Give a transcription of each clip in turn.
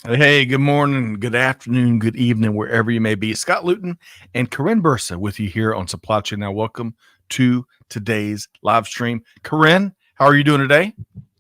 Hey, good morning, good afternoon, good evening, wherever you may be. Scott Luton and Karin Bursa with you here on Supply Chain Now. Welcome to today's live stream. Karin, how are you doing today?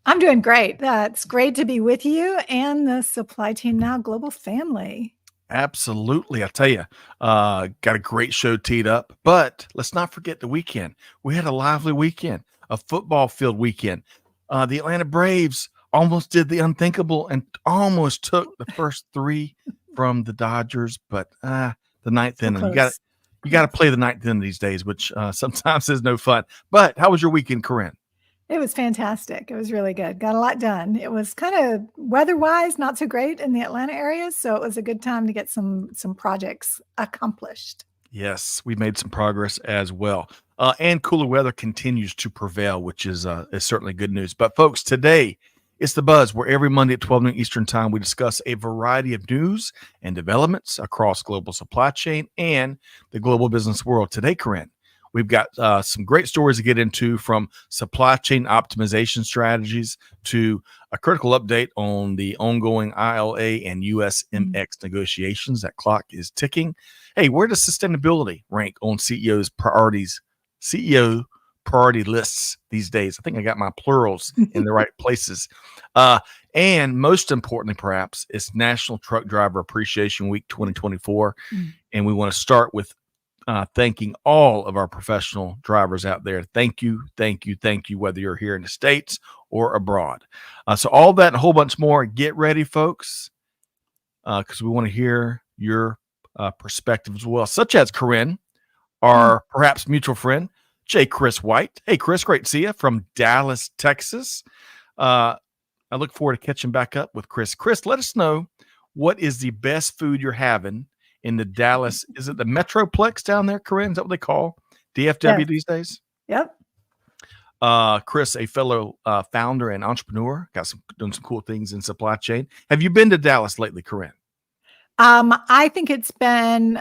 I'm doing great. It's great to be with you and the Supply Chain Now global family. Absolutely. I tell you, got a great show teed up, but let's not forget the weekend. We had a lively weekend, a football field weekend. The Atlanta Braves almost did the unthinkable and almost took the first three from the Dodgers, but the ninth So inning, close. you got to play the ninth inning these days, which sometimes is no fun. But how was your weekend, Corinne? It was fantastic. It was really good. Got a lot done. It was kind of weather-wise not so great in the Atlanta area, so it was a good time to get some projects accomplished. Yes, we made some progress as well. And cooler weather continues to prevail, which is certainly good news. But folks, today it's the Buzz, where every Monday at 12 noon Eastern Time we discuss a variety of news and developments across global supply chain and the global business world. Today, Corinne, we've got some great stories to get into, from supply chain optimization strategies to a critical update on the ongoing ILA and USMX negotiations. That clock is ticking. Hey, where does sustainability rank on CEO priority lists these days? I think I got my plurals in the right places. And most importantly, perhaps, it's National Truck Driver Appreciation Week 2024. And we want to start with thanking all of our professional drivers out there. Thank you, thank you, thank you, whether you're here in the States or abroad. So all that and a whole bunch more. Get ready, folks, because we want to hear your perspective as well, such as Corinne, our perhaps mutual friend, J. Chris White. Hey, Chris, great to see you from Dallas, Texas. I look forward to catching back up with Chris. Chris, let us know, what is the best food you're having in the Dallas? Is it the Metroplex down there, Corinne? Is that what they call DFW these days? Yep. Chris, a fellow founder and entrepreneur, doing some cool things in supply chain. Have you been to Dallas lately, Corinne? I think it's been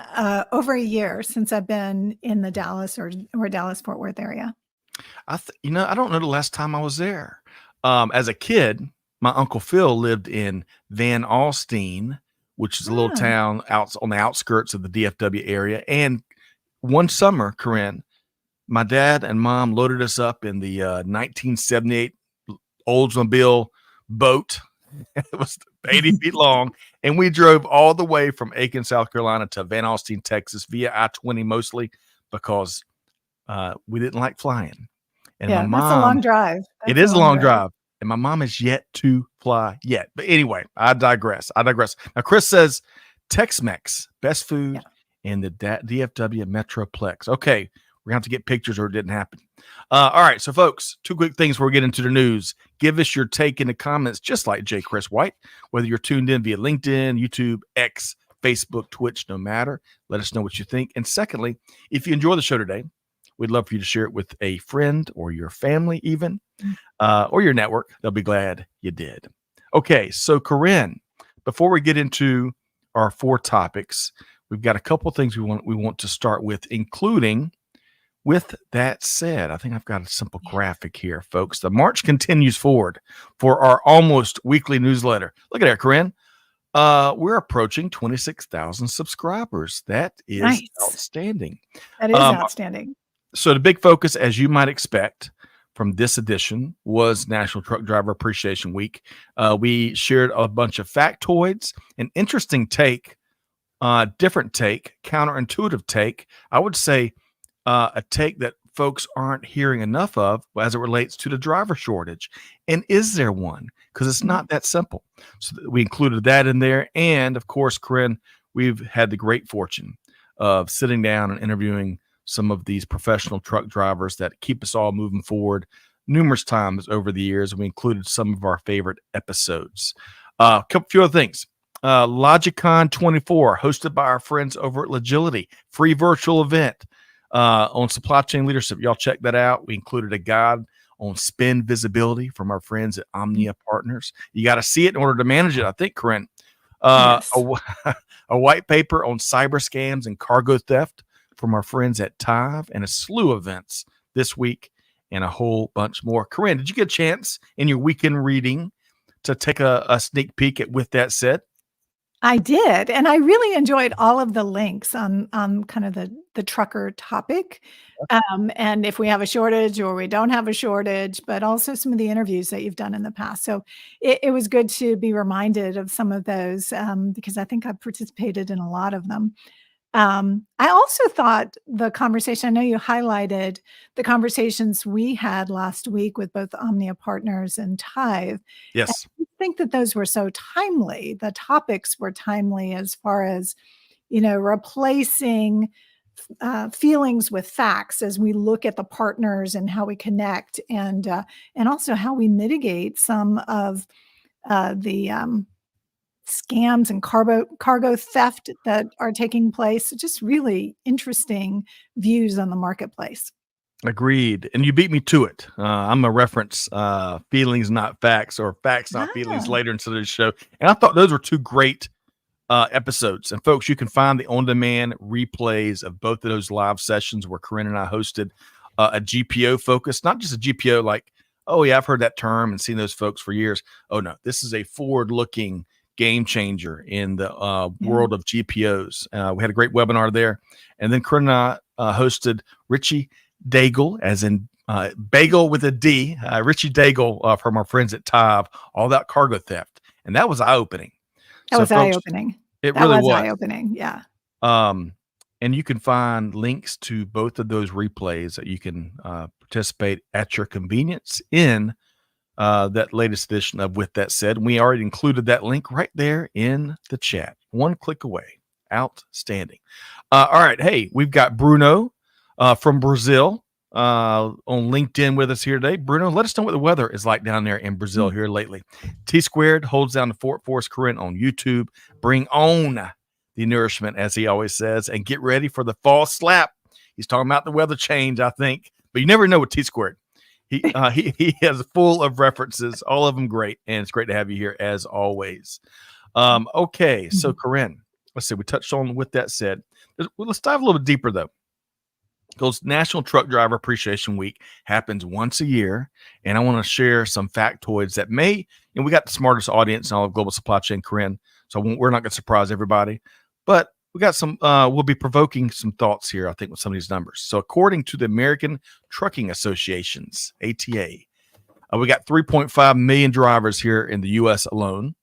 over a year since I've been in the Dallas or Dallas Fort Worth area. I don't know the last time I was there. As a kid, my Uncle Phil lived in Van Alstyne, which is a little town out on the outskirts of the DFW area. And one summer, Corinne, my dad and mom loaded us up in the 1978 Oldsmobile boat. It was 80 feet long, and we drove all the way from Aiken, South Carolina to Van Alstyne, Texas via I-20, mostly because we didn't like flying. And my mom, that's a long drive. It is a long drive, and my mom is yet to fly yet. But anyway, I digress. Now, Chris says Tex-Mex, best food in the DFW Metroplex. Okay, we're going to have to get pictures or it didn't happen. All right, so folks, two quick things before we get into the news. Give us your take in the comments, just like J. Chris White, whether you're tuned in via LinkedIn, YouTube, X, Facebook, Twitch, no matter. Let us know what you think. And secondly, if you enjoy the show today, we'd love for you to share it with a friend or your family even, or your network. They'll be glad you did. Okay, so Corinne, before we get into our four topics, we've got a couple things we want to start with, including, with that said, I think I've got a simple graphic here, folks. The march continues forward for our almost weekly newsletter. Look at that, Corinne. We're approaching 26,000 subscribers. That is outstanding. That is outstanding. So the big focus, as you might expect from this edition, was National Truck Driver Appreciation Week. We shared a bunch of factoids, an interesting take, different take, counterintuitive take. I would say a take that folks aren't hearing enough of as it relates to the driver shortage. And is there one? Because it's not that simple. So we included that in there. And of course, Corinne, we've had the great fortune of sitting down and interviewing some of these professional truck drivers that keep us all moving forward numerous times over the years. And we included some of our favorite episodes. A few other things. Logicon 24, hosted by our friends over at Logility, free virtual event on supply chain leadership. Y'all check that out. We included a guide on spend visibility from our friends at Omnia Partners. You got to see it in order to manage it, I think, Corinne. A white paper on cyber scams and cargo theft from our friends at Tive, and a slew of events this week and a whole bunch more. Corinne, did you get a chance in your weekend reading to take a sneak peek at With That Said? I did, and I really enjoyed all of the links on kind of the trucker topic, and if we have a shortage or we don't have a shortage, but also some of the interviews that you've done in the past. So it was good to be reminded of some of those, because I think I've participated in a lot of them. I also thought the conversation, I know you highlighted the conversations we had last week with both Omnia Partners and Tithe. And Yes, I think that those were so timely. The topics were timely as far as, replacing feelings with facts as we look at the partners and how we connect, and also how we mitigate some of the scams and cargo theft that are taking place. Just really interesting views on the marketplace. agreed. And you beat me to it. I'm a reference feelings, not facts, or facts, not feelings Ah, later into the show. And I thought those were two great episodes. And folks, you can find the on-demand replays of both of those live sessions where Karin and I hosted a GPO focus, not just a GPO like, oh yeah, I've heard that term and seen those folks for years. Oh no, this is a forward-looking game changer in the yeah. world of GPOs. We had a great webinar there, and then Karin and I hosted Richie Daigle, as in bagel with a D, Richie Daigle from our friends at Tive, all about cargo theft, and that was eye-opening. That So, was folks, eye-opening. it That really was was. eye-opening, yeah. Um, and you can find links to both of those replays that you can participate at your convenience in that latest edition of With That Said. We already included that link right there in the chat. One click away. Outstanding. All right. Hey, we've got Bruno from Brazil on LinkedIn with us here today. Bruno, let us know what the weather is like down there in Brazil Mm. here lately. T Squared holds down the Fort Force Karin on YouTube. Bring on the nourishment, as he always says, and get ready for the fall slap. He's talking about the weather change, I think, but you never know with T Squared. He has full of references, all of them great, and it's great to have you here as always. Okay, so Mhm. Karin, let's see. We touched on With That Said. Let's dive a little bit deeper though, because National Truck Driver Appreciation Week happens once a year, and I want to share some factoids that may. And we got the smartest audience in all of global supply chain, Karin, so we're not going to surprise everybody, but we got some. We'll be provoking some thoughts here, I think, with some of these numbers. So, according to the American Trucking Associations (ATA), we got 3.5 million drivers here in the U.S. alone,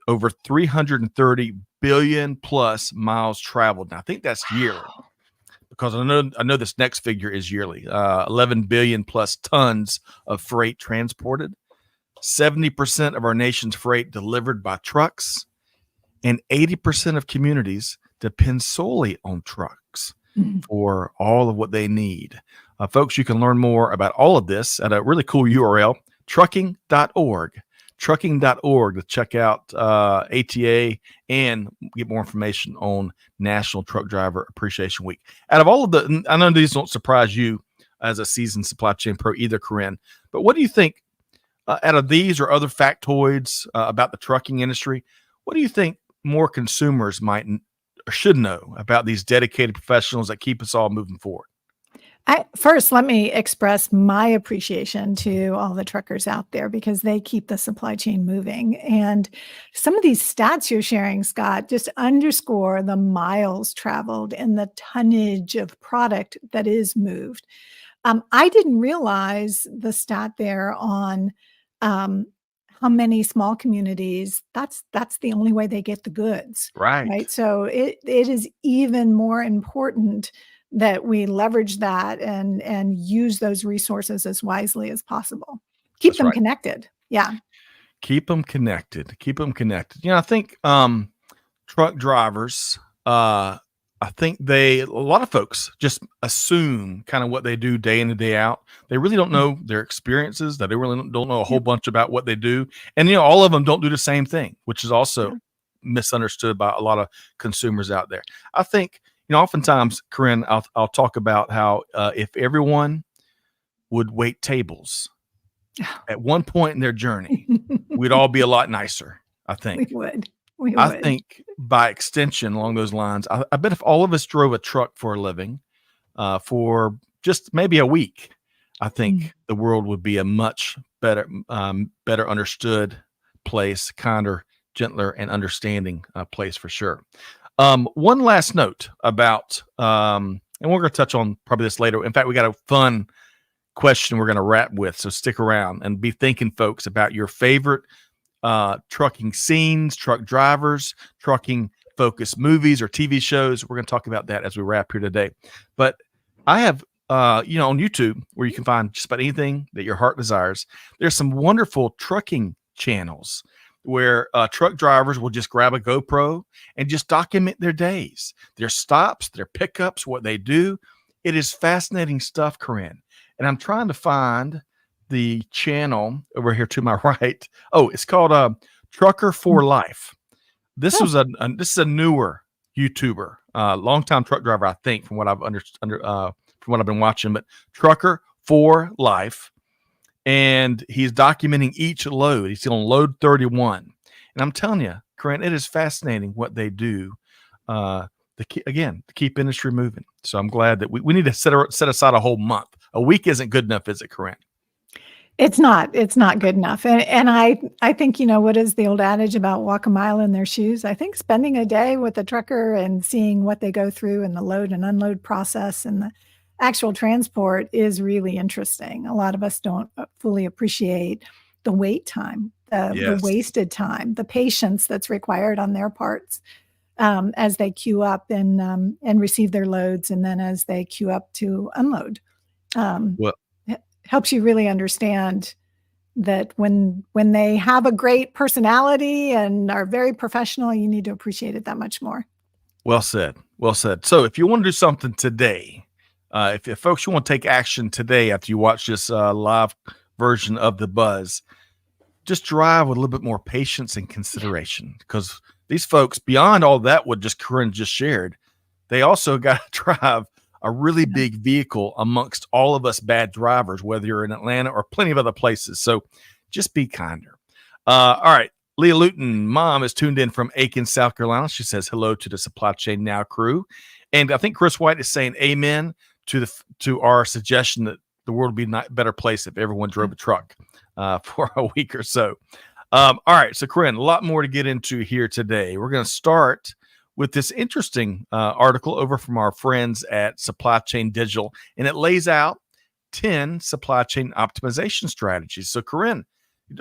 over 330 billion plus miles traveled. Now, I think that's yearly, Wow. because I know this next figure is yearly. 11 billion plus tons of freight transported, 70% of our nation's freight delivered by trucks, and 80% of communities depend solely on trucks Mhm. for all of what they need. Folks, you can learn more about all of this at a really cool URL, trucking.org. Trucking.org to check out ATA and get more information on National Truck Driver Appreciation Week. Out of all of the, I know these don't surprise you as a seasoned supply chain pro either, Karin, but what do you think out of these or other factoids about the trucking industry? What do you think more consumers might or should know about these dedicated professionals that keep us all moving forward? First, let me express my appreciation to all the truckers out there because they keep the supply chain moving. And some of these stats you're sharing, Scott, just underscore the miles traveled and the tonnage of product that is moved. I didn't realize the stat there on um, how many small communities. That's the only way they get the goods, Right. right? So it is even more important that we leverage that and use those resources as wisely as possible. Keep That's them right. connected. Yeah. Keep them connected. Keep them connected. I think truck drivers, I think a lot of folks just assume kind of what they do day in and day out. They really don't Mm. know their experiences. That they really don't know a whole Yep. bunch about what they do. And, all of them don't do the same thing, which is also Yeah. misunderstood by a lot of consumers out there. I think, oftentimes, Karin, I'll talk about how if everyone would wait tables at one point in their journey, we'd all be a lot nicer, I We think. would. We I would. think by extension along those lines, I bet if all of us drove a truck for a living for just maybe a week, I Mm. think the world would be a much better understood place, kinder, gentler and understanding place for sure. One last note about, and we're going to touch on probably this later. In fact, we got a fun question we're going to wrap with. So stick around and be thinking, folks, about your favorite trucking scenes, truck drivers, trucking focused movies or TV shows. We're going to talk about that as we wrap here today. But I have, on YouTube, where you can find just about anything that your heart desires, there's some wonderful trucking channels where truck drivers will just grab a GoPro and just document their days, their stops, their pickups, what they do. It is fascinating stuff, Karin. And I'm trying to find the channel over here to my right. Oh, it's called Trucker for Life. This was this is a newer YouTuber, longtime truck driver, I think, from what I've from what I've been watching. But Trucker for Life, and he's documenting each load. He's on load 31, and I'm telling you, Karin, it is fascinating what they do. To keep industry moving. So I'm glad that we need to set aside a whole month. A week isn't good enough, is it, Karin? It's not good enough. And I think, what is the old adage about walk a mile in their shoes? I think spending a day with a trucker and seeing what they go through and the load and unload process and the actual transport is really interesting. A lot of us don't fully appreciate the wait time, the wasted time, the patience that's required on their parts as they queue up and receive their loads, and then as they queue up to unload. It helps you really understand that when they have a great personality and are very professional, you need to appreciate it that much more. Well said. Well said. So if you want to do something today, if folks, you want to take action today after you watch this live version of The Buzz, just drive with a little bit more patience and consideration, because these folks, beyond all that, what Karin just shared, they also got to drive a really big vehicle amongst all of us bad drivers, whether you're in Atlanta or plenty of other places. So just be kinder. All right. Leah Luton, mom, is tuned in from Aiken, South Carolina. She says hello to the Supply Chain Now crew. And I think Chris White is saying amen to our suggestion that the world would be a better place if everyone drove a truck for a week or so. All right. So, Karin, a lot more to get into here today. We're going to start with this interesting article over from our friends at Supply Chain Digital, and it lays out 10 supply chain optimization strategies. So, Karin,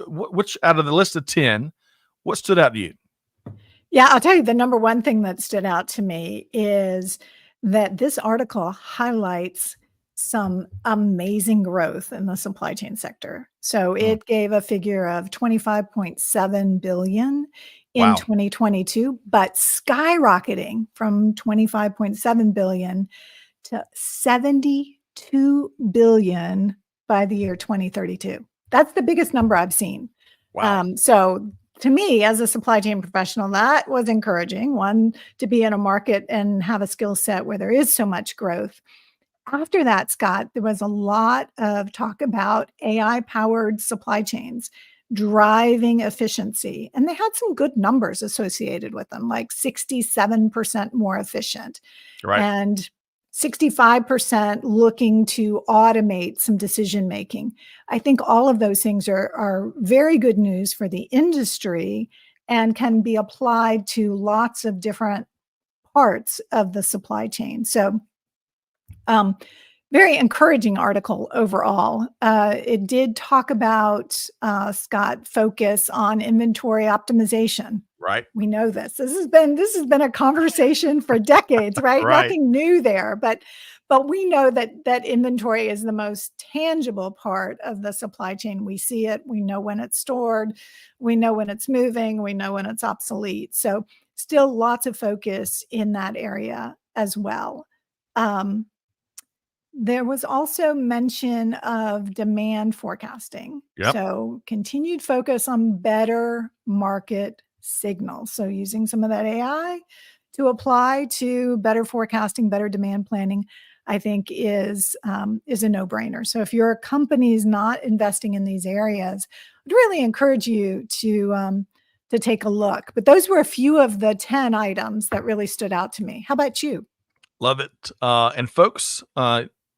which out of the list of 10, what stood out to you? Yeah, I'll tell you, the number one thing that stood out to me is that this article highlights some amazing growth in the supply chain sector. So it gave a figure of 25.7 billion in 2022, but skyrocketing from 25.7 billion to 72 billion by the year 2032. That's the biggest number I've seen. Wow. So to me, as a supply chain professional, that was encouraging. One, to be in a market and have a skill set where there is so much growth. After that, Scott, there was a lot of talk about AI-powered supply chains driving efficiency. And they had some good numbers associated with them, like 67% more efficient. Right. And 65% looking to automate some decision-making. I think all of those things are very good news for the industry and can be applied to lots of different parts of the supply chain. So, very encouraging article overall. It did talk about, Scott, focus on inventory optimization. Right. We know this. This has been a conversation for decades, right? Right. Nothing new there, but we know that inventory is the most tangible part of the supply chain. We see it. We know when it's stored. We know when it's moving. We know when it's obsolete. So still lots of focus in that area as well. There was also mention of demand forecasting. Yep. So continued focus on better market signals. So using some of that AI to apply to better forecasting, better demand planning, I think is a no-brainer. So if your company is not investing in these areas, I'd really encourage you to take a look. But those were a few of the 10 items that really stood out to me. How about you? Love it. And folks,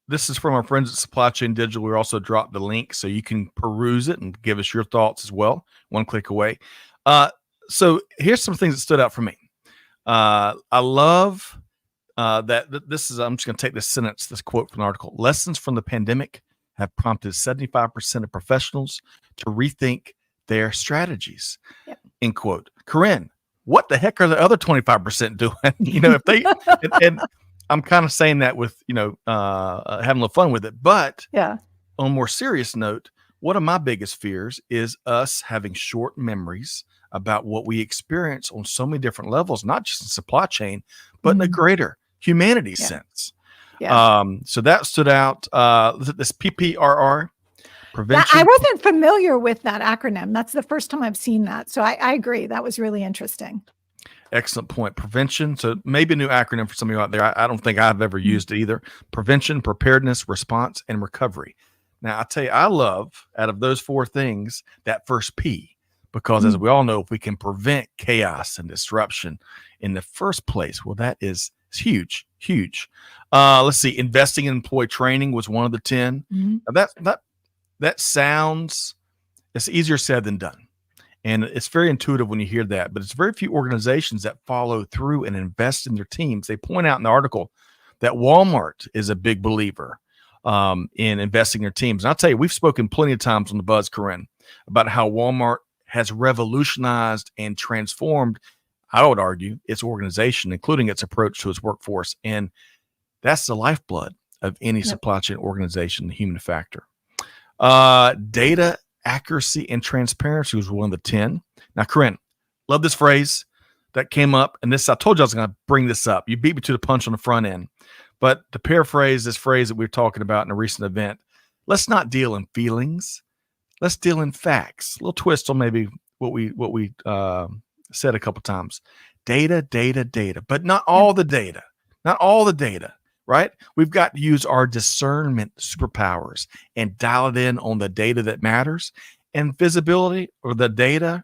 this is from our friends at Supply Chain Digital. We also dropped the link so you can peruse it and give us your thoughts as well. One click away. So here's some things that stood out for me. I love that this is, I'm just going to take this quote from the article. Lessons from the pandemic have prompted 75% of professionals to rethink their strategies. Yep. End quote. Karin, what the heck are the other 25% doing? If they, and I'm kind of saying that with, having a little fun with it, but yeah. On a more serious note, one of my biggest fears is us having short memories about what we experience on so many different levels, not just in supply chain, but in a greater humanity sense. Yeah. So that stood out. This PPRR, prevention. I wasn't familiar with that acronym. That's the first time I've seen that. So I agree. That was really interesting. Excellent point. Prevention. So maybe a new acronym for some of you out there. I don't think I've ever used it either. Prevention, preparedness, response, and recovery. Now, I tell you, I love, out of those four things, that first P, because as we all know, if we can prevent chaos and disruption in the first place, well, that is huge, huge. Let's see. Investing in employee training was one of the 10. Now that sounds, it's easier said than done. And it's very intuitive when you hear that, but it's very few organizations that follow through and invest in their teams. They point out in the article that Walmart is a big believer in investing in their teams. And I'll tell you, we've spoken plenty of times on the Buzz, Karin, about how Walmart has revolutionized and transformed, I would argue, its organization, including its approach to its workforce. And that's the lifeblood of any supply chain organization, the human factor. Data accuracy and transparency was one of the 10. Now, Karin, love this phrase that came up. And this, I told you I was going to bring this up. You beat me to the punch on the front end. But to paraphrase this phrase that we were talking about in a recent event, let's not deal in feelings. Let's deal in facts. A little twist on maybe what we said a couple times. Data, but not all the data. Not all the data. Right? We've got to use our discernment superpowers and dial it in on the data that matters. And visibility, or the data,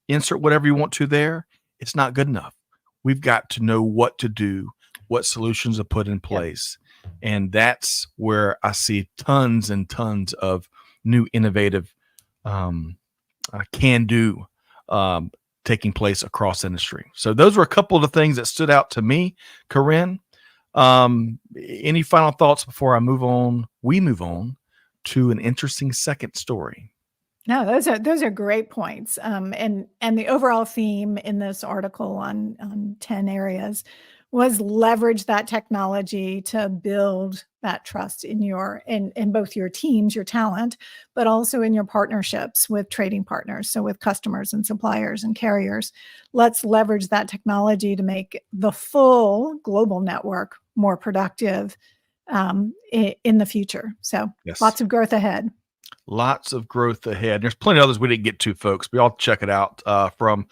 insert whatever you want to there, it's not good enough. We've got to know what to do, what solutions to put in place. And that's where I see tons and tons of new innovative can-do taking place across industry. So those were a couple of the things that stood out to me, Karin. Any final thoughts before we move on to an interesting second story? No, those are great points. And the overall theme in this article on 10 areas was leverage that technology to build that trust in both your teams, your talent, but also in your partnerships with trading partners. So with customers and suppliers and carriers, let's leverage that technology to make the full global network more productive in the future. So lots of growth ahead. Lots of growth ahead. There's plenty of others we didn't get to, folks. We all check it out, from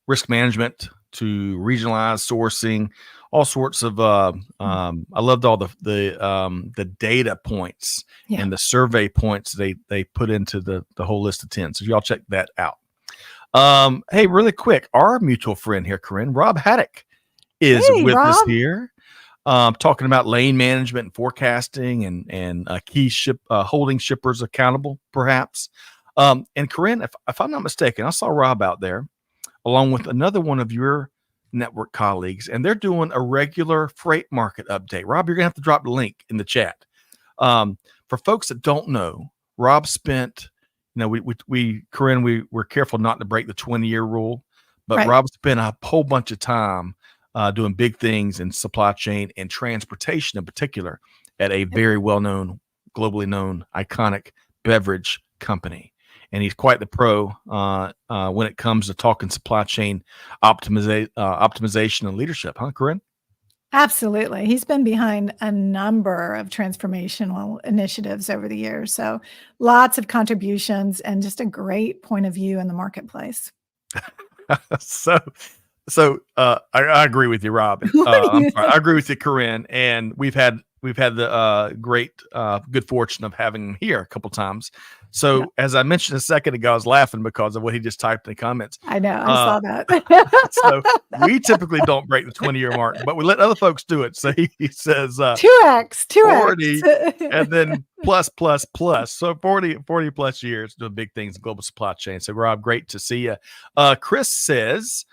risk management to regionalized sourcing, all sorts of. I loved all the data points and the survey points they put into the whole list of 10. So y'all check that out. Hey, really quick, our mutual friend here, Karin, Rob Haddock, is with us here. Talking about lane management and forecasting and key holding shippers accountable, perhaps. And Karin, if I'm not mistaken, I saw Rob out there along with another one of your network colleagues, and they're doing a regular freight market update. Rob, you're gonna have to drop the link in the chat. For folks that don't know, Rob spent, Karin, we're careful not to break the 20-year rule, but Rob spent a whole bunch of time doing big things in supply chain and transportation in particular at a very well-known, globally known, iconic beverage company. And he's quite the pro when it comes to talking supply chain optimization and leadership, huh, Karin? Absolutely. He's been behind a number of transformational initiatives over the years. So lots of contributions and just a great point of view in the marketplace. So I agree with you, Rob. I agree with you, Karin. And we've had we've had the great good fortune of having him here a couple times. So Yeah. as I mentioned a second ago, I was laughing because of what he just typed in the comments. I know. I saw that. So we typically don't break the 20-year mark, but we let other folks do it. So he says 2x, 40 2x. and then plus. So 40 plus years doing big things in global supply chain. So Rob, great to see you. Chris says,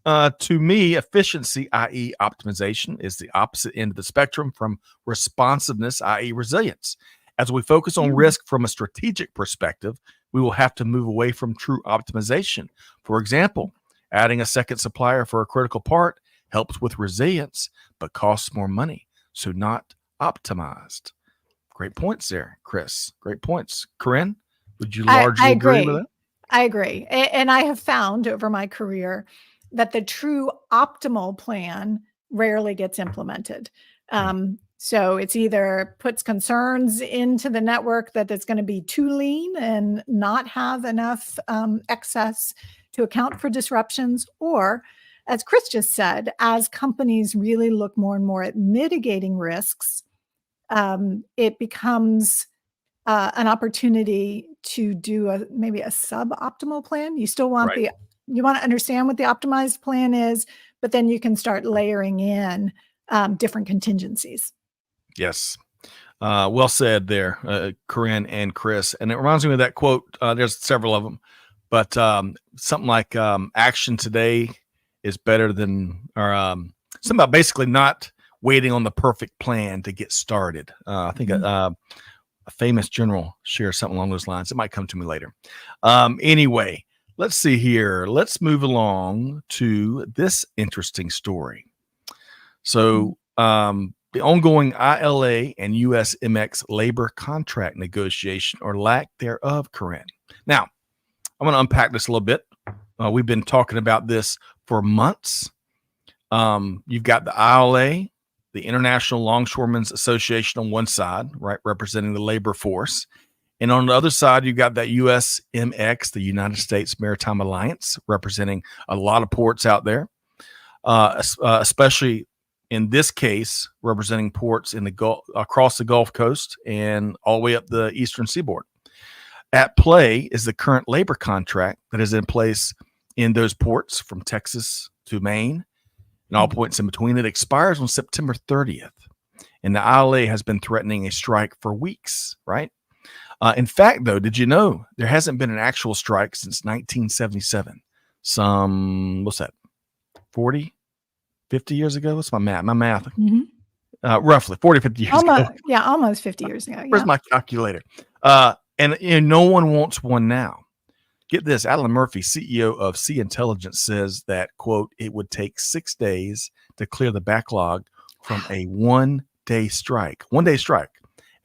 to me, efficiency, i.e. optimization, is the opposite end of the spectrum from responsiveness, i.e. resilience. As we focus on risk from a strategic perspective, we will have to move away from true optimization. For example, adding a second supplier for a critical part helps with resilience, but costs more money, so not optimized. Great points there, Chris. Great points. Karin, would you largely agree with that? I agree. And I have found over my career that the true optimal plan rarely gets implemented. So it's either puts concerns into the network that it's going to be too lean and not have enough excess to account for disruptions, or as Chris just said, as companies really look more and more at mitigating risks, it becomes an opportunity to do maybe a suboptimal plan. You still want you want to understand what the optimized plan is, but then you can start layering in different contingencies. Yes. Well said there, Karin and Chris. And it reminds me of that quote. There's several of them, but something like action today is better than, or something about basically not waiting on the perfect plan to get started. I think a famous general shares something along those lines. It might come to me later. Anyway, let's see here. Let's move along to this interesting story. So the ongoing ILA and USMX labor contract negotiation, or lack thereof, Karin. Now, I'm going to unpack this a little bit. We've been talking about this for months. You've got the ILA, the International Longshoremen's Association on one side, right, representing the labor force. And on the other side, you've got that USMX, the United States Maritime Alliance, representing a lot of ports out there, especially in this case, representing ports in the Gulf, across the Gulf Coast and all the way up the eastern seaboard. At play is the current labor contract that is in place in those ports from Texas to Maine and all points in between. It expires on September 30th. And the ILA has been threatening a strike for weeks, right? In fact, though, did you know there hasn't been an actual strike since 1977? What's that, 40, 50 years ago? What's my math? Roughly 40, 50 years ago. Yeah, almost 50 years ago. Where's my calculator? And no one wants one now. Get this, Alan Murphy, CEO of Sea Intelligence, says that, quote, it would take 6 days to clear the backlog from a one-day strike.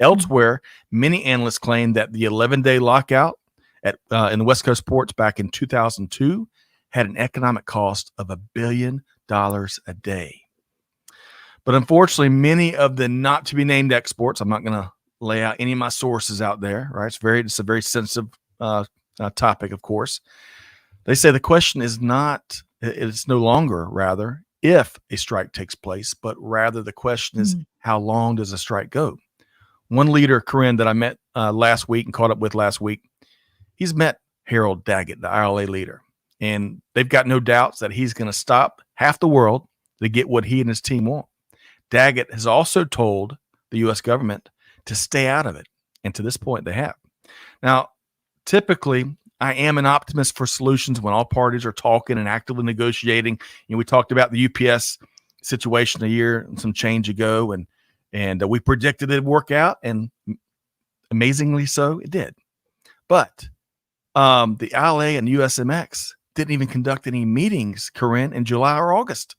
Elsewhere, many analysts claim that the 11-day lockout in the West Coast ports back in 2002 had an economic cost of $1 billion a day. But unfortunately, many of the not-to-be-named exports, I'm not going to lay out any of my sources out there, right? It's a very sensitive topic, of course. They say the question is not, it's no longer, rather, if a strike takes place, but rather the question is, how long does a strike go? One leader, Karin, that I met last week and caught up with last week, he's met Harold Daggett, the ILA leader, and they've got no doubts that he's going to stop half the world to get what he and his team want. Daggett has also told the U.S. government to stay out of it, and to this point, they have. Now, typically, I am an optimist for solutions when all parties are talking and actively negotiating. You know, we talked about the UPS situation a year and some change ago, and we predicted it'd work out, and amazingly so, it did. But the ILA and USMX didn't even conduct any meetings, Karin, in July or August.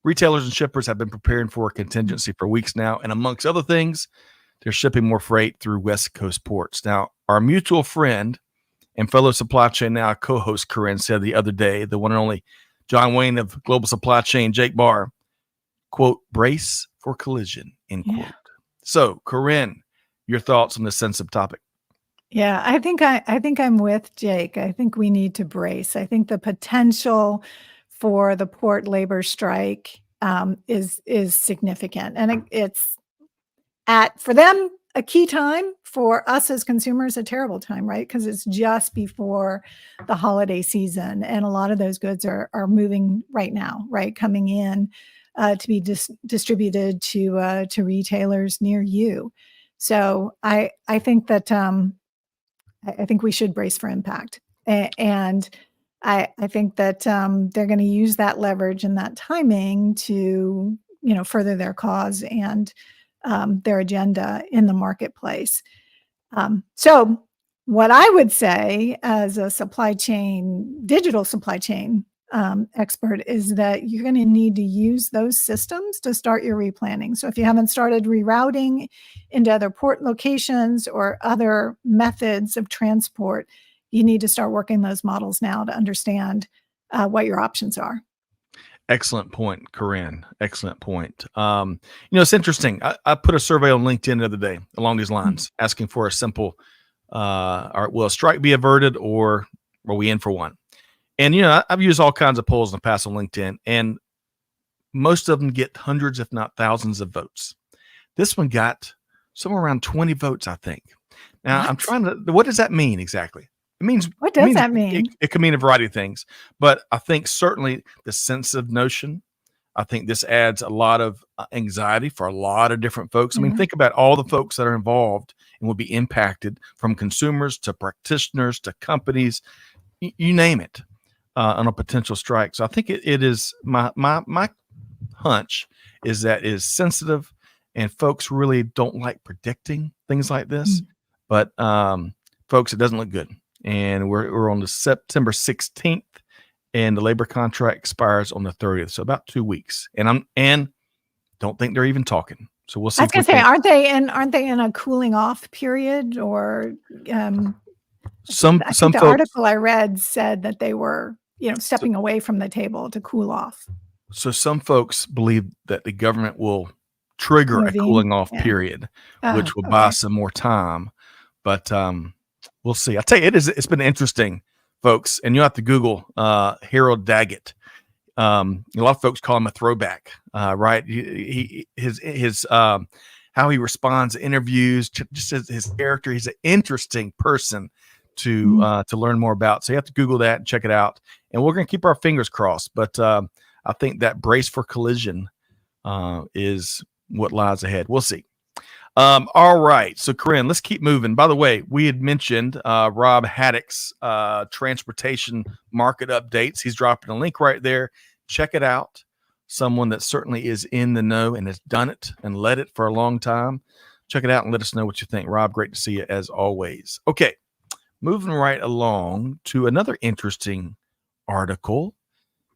Retailers and shippers have been preparing for a contingency for weeks now, and amongst other things, they're shipping more freight through West Coast ports. Now, our mutual friend and fellow Supply Chain Now co-host Karin said the other day, the one and only John Wayne of Global Supply Chain, Jake Barr, quote, brace for collision, end quote. So, Karin, your thoughts on this sensitive topic? Yeah, I think I'm with Jake. I think we need to brace. I think the potential for the port labor strike is significant, and it's for them, a key time, for us as consumers, a terrible time, right? Because it's just before the holiday season, and a lot of those goods are moving right now, right? Coming in to be distributed to retailers near you. So I think that I think we should brace for impact, and I think that they're going to use that leverage and that timing to further their cause and their agenda in the marketplace. So what I would say as a digital supply chain expert is that you're going to need to use those systems to start your replanning. So if you haven't started rerouting into other port locations or other methods of transport, you need to start working those models now to understand what your options are. Excellent point, Karin. Excellent point. It's interesting. I put a survey on LinkedIn the other day along these lines, asking for a simple, will a strike be averted, or are we in for one? And, I've used all kinds of polls in the past on LinkedIn, and most of them get hundreds, if not thousands of votes. This one got somewhere around 20 votes, I think. Now, I'm trying to, what does that mean exactly? What does that mean? It can mean a variety of things, but I think certainly the sensitive notion, I think this adds a lot of anxiety for a lot of different folks. I mean, think about all the folks that are involved and will be impacted, from consumers to practitioners to companies, you name it, on a potential strike. So I think it is my hunch is that it is sensitive, and folks really don't like predicting things like this. But folks, it doesn't look good. And we're on the September 16th, and the labor contract expires on the 30th. So about 2 weeks. And don't think they're even talking. So we'll see. I was going to say, aren't they in a cooling off period, or some folks, article I read said that they were stepping away from the table to cool off. So some folks believe that the government will trigger a cooling off period, which will buy some more time. But we'll see. I'll tell you, it's been interesting, folks. And you have to Google Harold Daggett. A lot of folks call him a throwback, right? His how he responds to interviews, just his character. He's an interesting person to learn more about. So you have to Google that and check it out. And we're going to keep our fingers crossed. But I think that brace for collision is what lies ahead. We'll see. All right. So, Karin, let's keep moving. By the way, we had mentioned Rob Haddock's transportation market updates. He's dropping a link right there. Check it out. Someone that certainly is in the know and has done it and led it for a long time. Check it out and let us know what you think. Rob, great to see you as always. Okay. Moving right along to another interesting article.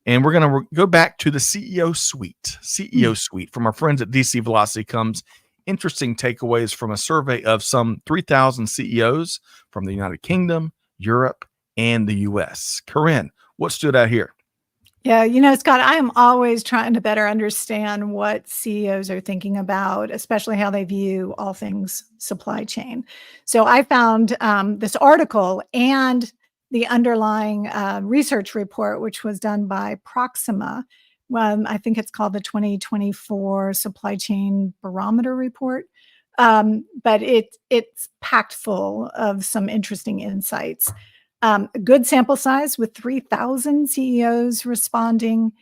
And we're going to go back to the CEO Suite from our friends at DC Velocity comes interesting takeaways from a survey of some 3,000 CEOs from the United Kingdom, Europe, and the US. Karin, what stood out here? Yeah, Scott, I am always trying to better understand what CEOs are thinking about, especially how they view all things supply chain. So I found this article and the underlying research report, which was done by Proxima. I think it's called the 2024 Supply Chain Barometer Report. But it's packed full of some interesting insights. A good sample size with 3,000 CEOs responding.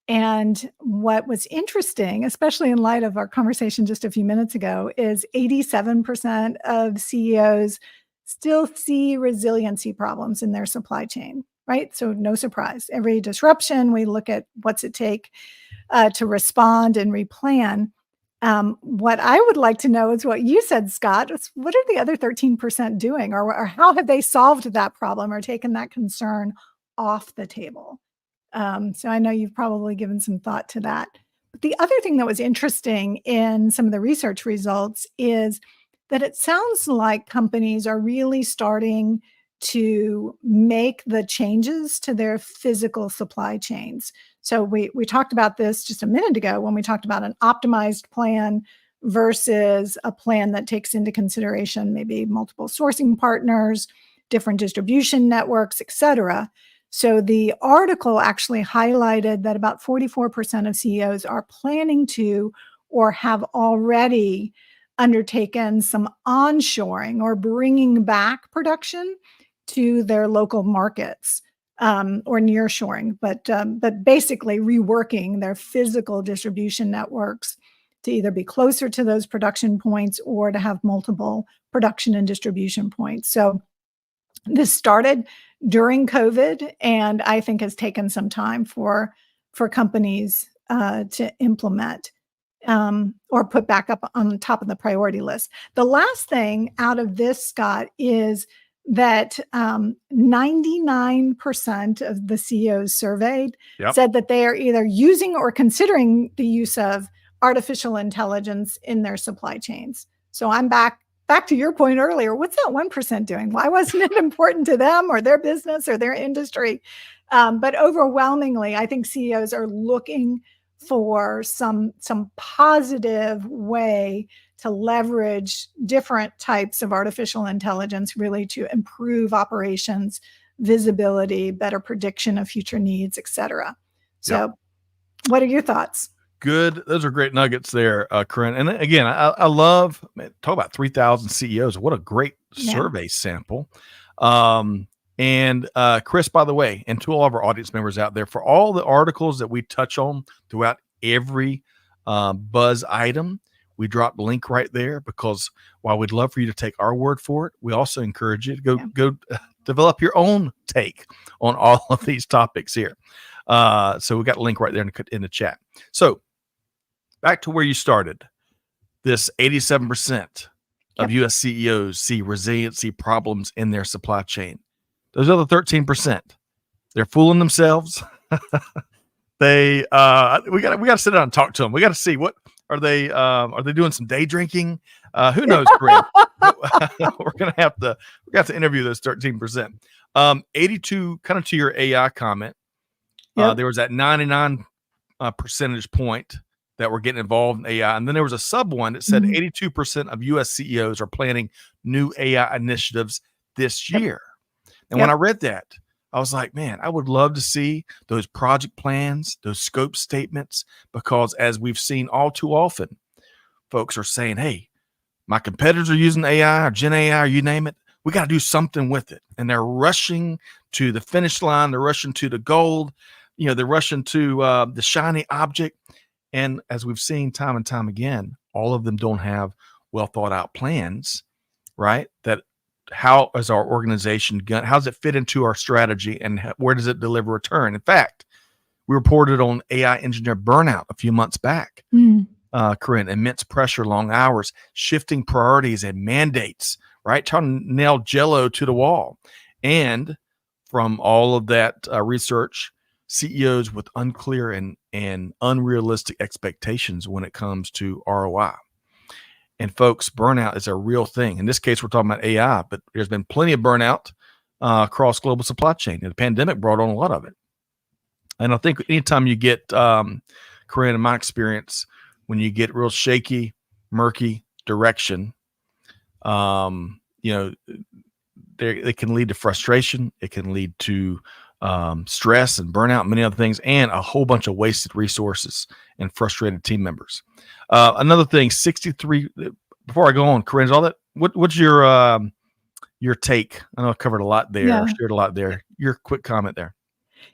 And what was interesting, especially in light of our conversation just a few minutes ago, is 87% of CEOs still see resiliency problems in their supply chain, right? So no surprise. Every disruption, we look at what's it take to respond and replan. What I would like to know is what you said, Scott. What are the other 13% doing, or how have they solved that problem or taken that concern off the table? So I know you've probably given some thought to that. But the other thing that was interesting in some of the research results is that it sounds like companies are really starting to make the changes to their physical supply chains. So we talked about this just a minute ago when we talked about an optimized plan versus a plan that takes into consideration maybe multiple sourcing partners, different distribution networks, et cetera. So the article actually highlighted that about 44% of CEOs are planning to or have already undertaken some onshoring or bringing back production to their local markets, or nearshoring, but basically reworking their physical distribution networks to either be closer to those production points or to have multiple production and distribution points. So this started during COVID, and I think has taken some time for companies to implement, or put back up on top of the priority list. The last thing out of this, Scott, is that 99% of the CEOs surveyed Yep. said that they are either using or considering the use of artificial intelligence in their supply chains. So I'm back to your point earlier. What's that 1% doing? Why wasn't it important to them or their business or their industry? But overwhelmingly, I think CEOs are looking for some positive way to leverage different types of artificial intelligence, really to improve operations, visibility, better prediction of future needs, et cetera. So what are your thoughts? Good. Those are great nuggets there, Karin. And again, I love, man, talk about 3,000 CEOs. What a great survey sample. And Chris, by the way, and to all of our audience members out there, for all the articles that we touch on throughout every buzz item, we drop the link right there, because while we'd love for you to take our word for it, we also encourage you to go develop your own take on all of these topics here. So we got a link right there in the chat. So back to where you started. This 87% of U.S. CEOs see resiliency problems in their supply chain. Those other 13%, they're fooling themselves. We got to sit down and talk to them. We got to see, what are they doing some day drinking? Who knows, Karin? We're gonna have to interview those 13%. 82, kind of to your AI comment. There was that 99 percentage point that we're getting involved in AI, and then there was a sub one that said 82% of U.S. CEOs are planning new AI initiatives this year. And when I read that, I was like, man, I would love to see those project plans, those scope statements, because as we've seen all too often, folks are saying, hey, my competitors are using AI or Gen AI, or you name it. We got to do something with it. And they're rushing to the finish line. They're rushing to the gold. They're rushing to the shiny object. And as we've seen time and time again, all of them don't have well thought out plans, right? That how is our organization going? How does it fit into our strategy, and where does it deliver return? In fact, we reported on AI engineer burnout a few months back, Karin, immense pressure, long hours, shifting priorities and mandates, right? Trying to nail Jello to the wall. And from all of that research, CEOs with unclear and unrealistic expectations when it comes to ROI. And folks, burnout is a real thing. In this case, we're talking about AI, but there's been plenty of burnout across global supply chain. And the pandemic brought on a lot of it. And I think anytime you get, Karin, in my experience, when you get real shaky, murky direction, they can lead to frustration. It can lead to stress and burnout, and many other things, and a whole bunch of wasted resources and frustrated team members. Another thing, 63. Before I go on, Karin, all that. What's your take? I know I covered a lot there, shared a lot there. Your quick comment there.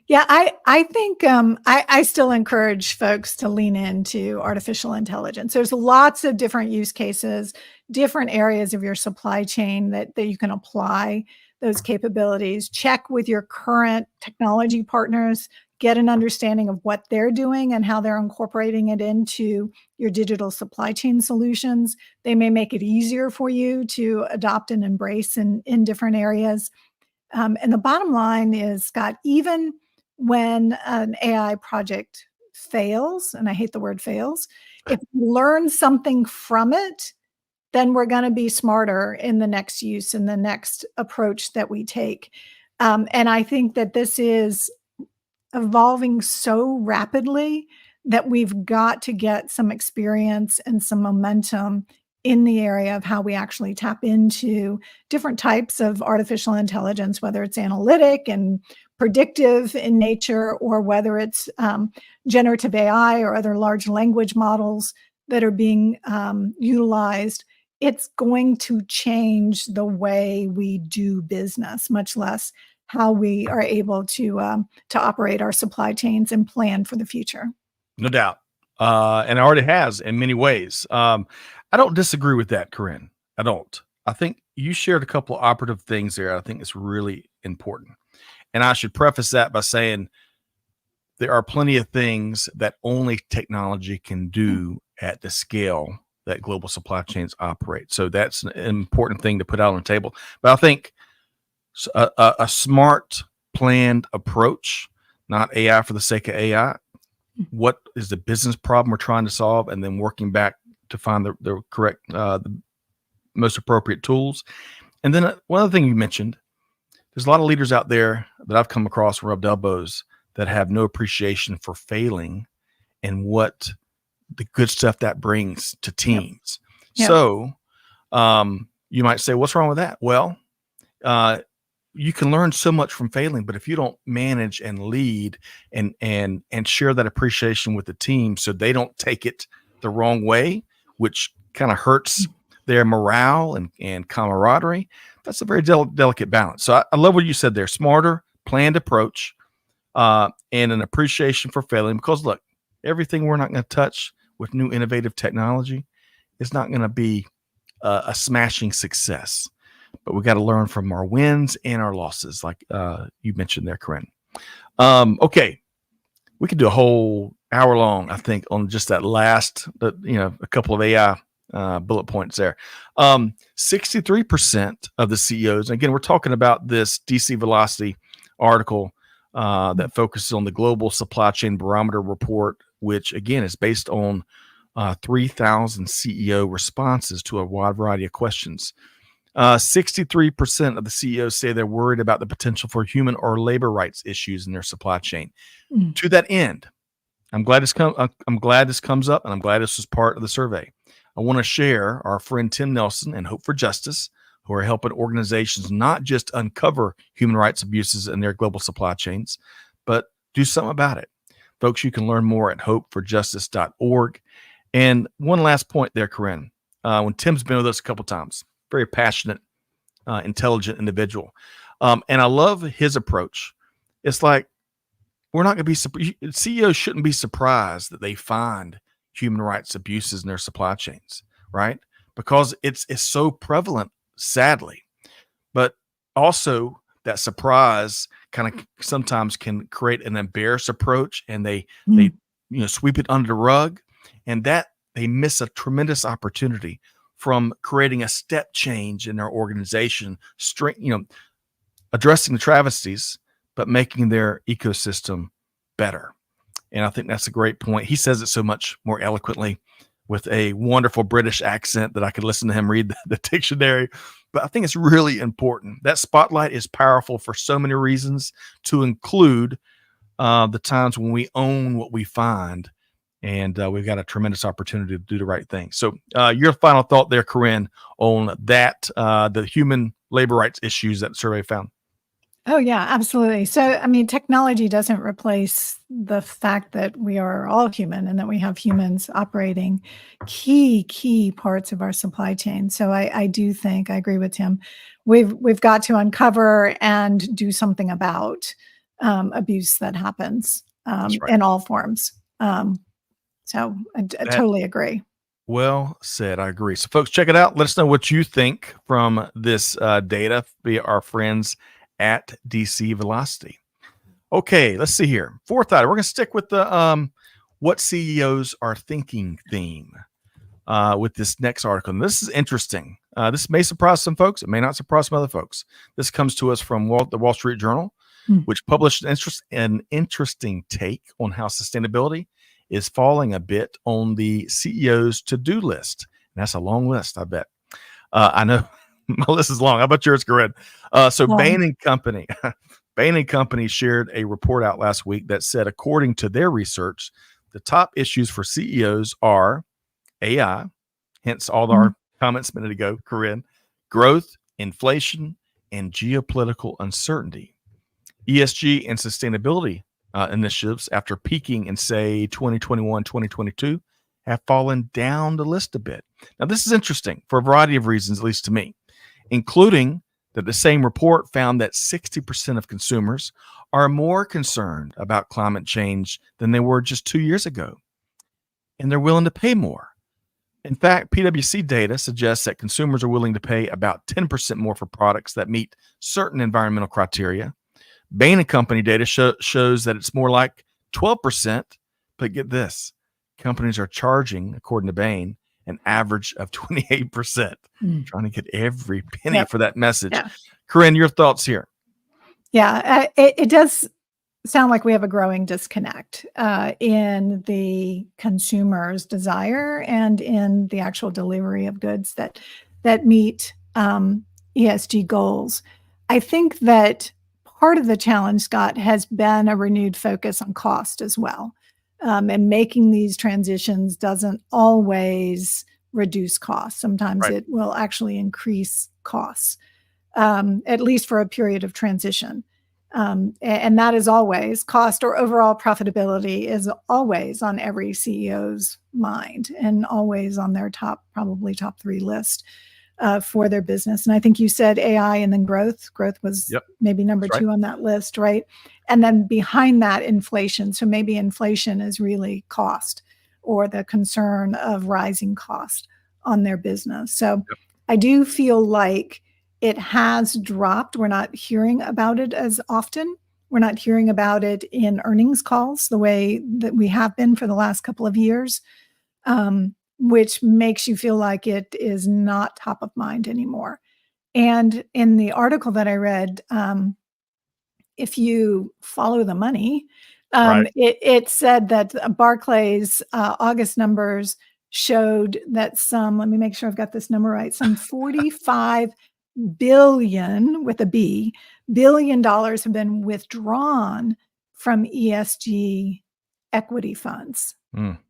Yeah, I think I still encourage folks to lean into artificial intelligence. There's lots of different use cases, different areas of your supply chain that you can apply those capabilities. Check with your current technology partners, get an understanding of what they're doing and how they're incorporating it into your digital supply chain solutions. They may make it easier for you to adopt and embrace in different areas. And the bottom line is, Scott, even when an AI project fails, and I hate the word fails, if you learn something from it, then we're going to be smarter in the next use and the next approach that we take. And I think that this is evolving so rapidly that we've got to get some experience and some momentum in the area of how we actually tap into different types of artificial intelligence, whether it's analytic and predictive in nature, or whether it's generative AI or other large language models that are being utilized. it's going to change the way we do business, much less how we are able to operate our supply chains and plan for the future. No doubt. And it already has in many ways. I don't disagree with that, Karin. I don't. I think you shared a couple of operative things there. I think it's really important. And I should preface that by saying there are plenty of things that only technology can do at the scale that global supply chains operate. So that's an important thing to put out on the table. But I think a smart, planned approach, not AI for the sake of AI. What is the business problem we're trying to solve, and then working back to find the correct, the most appropriate tools. And then one other thing you mentioned, there's a lot of leaders out there that I've come across and rubbed elbows that have no appreciation for failing and what the good stuff that brings to teams. Yep. So you might say, what's wrong with that? Well, you can learn so much from failing, but if you don't manage and lead and share that appreciation with the team so they don't take it the wrong way, which kind of hurts their morale and camaraderie, that's a very delicate balance. So I love what you said there. Smarter, planned approach, and an appreciation for failing, because look, everything we're not going to touch with new innovative technology is not going to be a smashing success. But we got to learn from our wins and our losses, like you mentioned there, Karin. Okay, we could do a whole hour long, I think, on just that last, a couple of AI bullet points there. 63% of the CEOs, and again, we're talking about this DC Velocity article that focuses on the Global Supply Chain Barometer report, which again is based on 3,000 CEO responses to a wide variety of questions. 63% of the CEOs say they're worried about the potential for human or labor rights issues in their supply chain. To that end, I'm glad this comes up, and I'm glad this was part of the survey. I want to share our friend Tim Nelson and Hope for Justice, who are helping organizations not just uncover human rights abuses in their global supply chains, but do something about it. Folks, you can learn more at hopeforjustice.org. And one last point there, Karin. When Tim's been with us a couple times, very passionate, intelligent individual. And I love his approach. It's like, we're not going to be, CEOs shouldn't be surprised that they find human rights abuses in their supply chains, right? Because it's so prevalent, sadly. But also that surprise kind of sometimes can create an embarrassed approach, and they sweep it under the rug, and that they miss a tremendous opportunity from creating a step change in their organization, addressing the travesties, but making their ecosystem better. And I think that's a great point. He says it so much more eloquently with a wonderful British accent that I could listen to him read the dictionary. But I think it's really important. That spotlight is powerful for so many reasons, to include the times when we own what we find. And we've got a tremendous opportunity to do the right thing. So your final thought there, Karin, on that, the human labor rights issues that the survey found. Oh, yeah, absolutely. So, I mean, technology doesn't replace the fact that we are all human and that we have humans operating key parts of our supply chain. So I do think, I agree with Tim, we've got to uncover and do something about abuse that happens in all forms. So I totally agree. Well said. I agree. So folks, check it out. Let us know what you think from this data via our friends at DC Velocity. Okay, let's see here. Fourth item, we're going to stick with the what CEOs are thinking theme with this next article. And this is interesting. This may surprise some folks. It may not surprise some other folks. This comes to us from the Wall Street Journal, which published an interesting take on how sustainability is falling a bit on the CEO's to-do list. And that's a long list, I bet. I know my list is long. How about yours, Karin? So Bain & Company, Bain & Company shared a report out last week that said, according to their research, the top issues for CEOs are AI, hence all our comments a minute ago, Karin, growth, inflation, and geopolitical uncertainty. ESG and sustainability initiatives, after peaking in, say, 2021, 2022, have fallen down the list a bit. Now, this is interesting for a variety of reasons, at least to me, including that the same report found that 60% of consumers are more concerned about climate change than they were just 2 years ago, and they're willing to pay more. In fact, PwC data suggests that consumers are willing to pay about 10% more for products that meet certain environmental criteria. Bain & Company data shows that it's more like 12%, but get this, companies are charging, according to Bain, an average of 28%, trying to get every penny for that message. Yeah. Karin, your thoughts here? Yeah, it does sound like we have a growing disconnect in the consumer's desire and in the actual delivery of goods that meet ESG goals. I think that part of the challenge, Scott, has been a renewed focus on cost as well. And making these transitions doesn't always reduce costs. Sometimes it will actually increase costs, at least for a period of transition. And that is always cost, or overall profitability is always on every CEO's mind and always on their probably top 3 list for their business. And I think you said AI and then growth. Growth was maybe number 2 on that list, right? And then behind that, inflation. So maybe inflation is really cost, or the concern of rising cost on their business. So I do feel like it has dropped. We're not hearing about it as often. We're not hearing about it in earnings calls the way that we have been for the last couple of years, which makes you feel like it is not top of mind anymore. And in the article that I read, if you follow the money, it said that Barclays' August numbers showed that let me make sure I've got this number right, some 45 billion with a B, $1 billion have been withdrawn from ESG equity funds.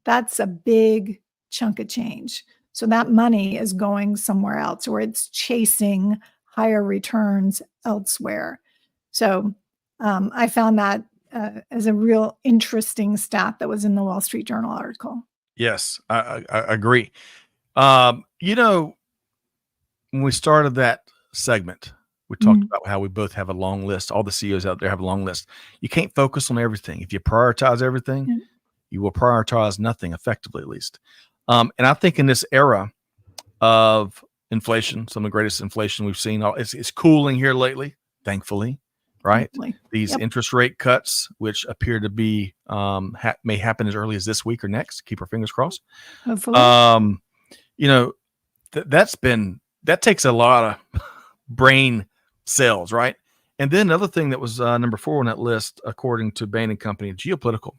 That's a big chunk of change. So that money is going somewhere else, or it's chasing higher returns elsewhere. So I found that as a real interesting stat that was in the Wall Street Journal article. Yes, I agree. When we started that segment, we talked about how we both have a long list. All the CEOs out there have a long list. You can't focus on everything. If you prioritize everything, you will prioritize nothing effectively, at least. And I think in this era of inflation, some of the greatest inflation we've seen, it's cooling here lately, thankfully, right? Thankfully. These interest rate cuts, which appear to be may happen as early as this week or next. Keep our fingers crossed. Hopefully. That takes a lot of brain cells, right? And then another thing that was number 4 on that list, according to Bain & Company, geopolitical.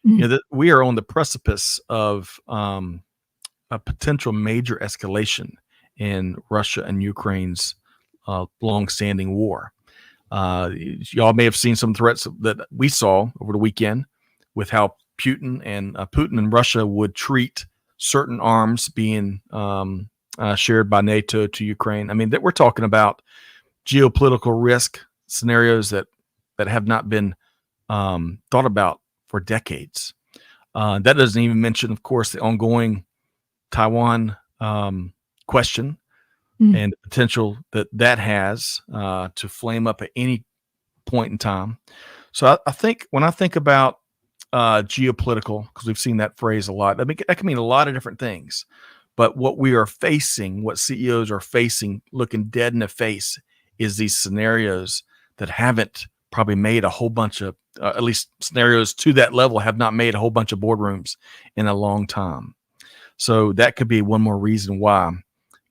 That we are on the precipice of a potential major escalation in Russia and Ukraine's long-standing war. Y'all may have seen some threats that we saw over the weekend with how Putin and Russia would treat certain arms being shared by NATO to Ukraine. I mean, that we're talking about geopolitical risk scenarios that have not been thought about for decades. That doesn't even mention, of course, the ongoing Taiwan question and the potential that has to flame up at any point in time. So I think when I think about geopolitical, because we've seen that phrase a lot, that can mean a lot of different things. But what we are facing, what CEOs are facing, looking dead in the face, is these scenarios that haven't probably made a whole bunch of, at least scenarios to that level, have not made a whole bunch of boardrooms in a long time. So that could be one more reason why